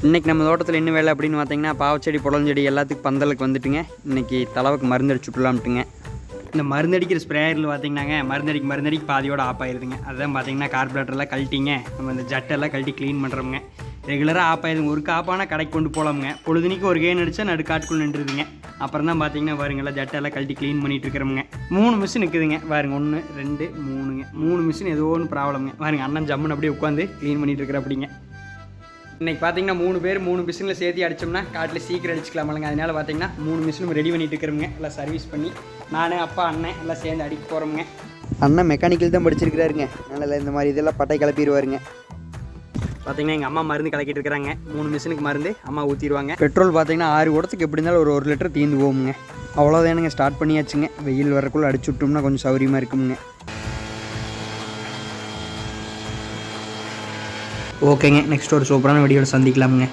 இன்றைக்கி நம்ம தோட்டத்தில் என்ன வேலை அப்படின்னு பார்த்தீங்கன்னா பாவச்செடி புடலஞ்செடி எல்லாத்துக்கும் பந்தலுக்கு வந்துட்டுங்க. இன்றைக்கி தளவுக்கு மருந்து அடிச்சு விட்டுலாம்ட்டுங்க. இந்த மருந்தடிக்கிற ஸ்ப்ரேயரில் பார்த்தீங்கன்னாங்க மருந்தடிக்கு பாதியோடு ஆஃப் ஆயிருதுங்க. அதுதான் பார்த்தீங்கன்னா கார்பரேட்டர்லாம் கழட்டிங்க, நம்ம இந்த ஜட்டெல்லாம் கழட்டி க்ளீன் பண்ணுறோமுங்க. ரெகுலராக ஆஃப் ஆயிருதுங்க. ஒரு காப்பானால் கடைக்கு கொண்டு போகலாமுங்க. பொழுதுனிக்கு ஒரு கேன் அடித்தா நடுக்காட்டுக்குள்ளே நின்றுதுங்க. அப்புறம் தான் பார்த்தீங்கன்னா பாருங்களா ஜட்டெல்லாம் கழட்டி க்ளீன் பண்ணிகிட்டு இருக்கிறோமுங்க. 3 மிஷின் இருக்குதுங்க பாருங்க. 1 2 3ங்க 3 மிஷின் ஏதோ ஒன்று ப்ராப்ளம்ங்க. பாருங்க அண்ணன் ஜம்முன்னு அப்படியே உட்காந்து க்ளீன் பண்ணிகிட்டு இருக்கிற அப்படிங்க. இன்றைக்கி பார்த்தீங்கன்னா 3 பேர் 3 மிஷினில் சேர்த்து அடித்தோம்னா காட்டில் சீக்கிரம் அடிச்சுக்கலாமலங்க. அதனால் பார்த்தீங்கன்னா 3 மிஷினும் ரெடி பண்ணிட்டு இருக்கிறோமுங்க. எல்லாம் சர்வீஸ் பண்ணி நான் அப்பா அண்ணன் எல்லாம் சேர்ந்து அடிக்க போகிறோமுங்க. அண்ணன் மெக்கானிக்கல் தான் படிச்சிருக்கிறாருங்க. அதனால் இந்த மாதிரி இதெல்லாம் பட்டை கிளப்பிடுவாருங்க. பார்த்தீங்கன்னா எங்கள் அம்மா மருந்து கலக்கிட்டு இருக்கிறாங்க. 3 மிஷினுக்கு மருந்து அம்மா ஊற்றிடுவாங்க. பெட்ரோல் பார்த்தீங்கன்னா 6 குடத்துக்கு எப்படி இருந்தாலும் ஒரு 1 லிட்டர் தீர்ந்து போகுங்க. அவ்வளோதானுங்க, ஸ்டார்ட் பண்ணியாச்சுங்க. வெயில் வரக்குள்ளே அடிச்சு விட்டோம்னா கொஞ்சம் சௌரியமாக இருக்குங்க. ஓகேங்க, நெக்ஸ்ட் ஒரு சூப்பரான வீடியோவில் சந்திக்கலாமுங்க.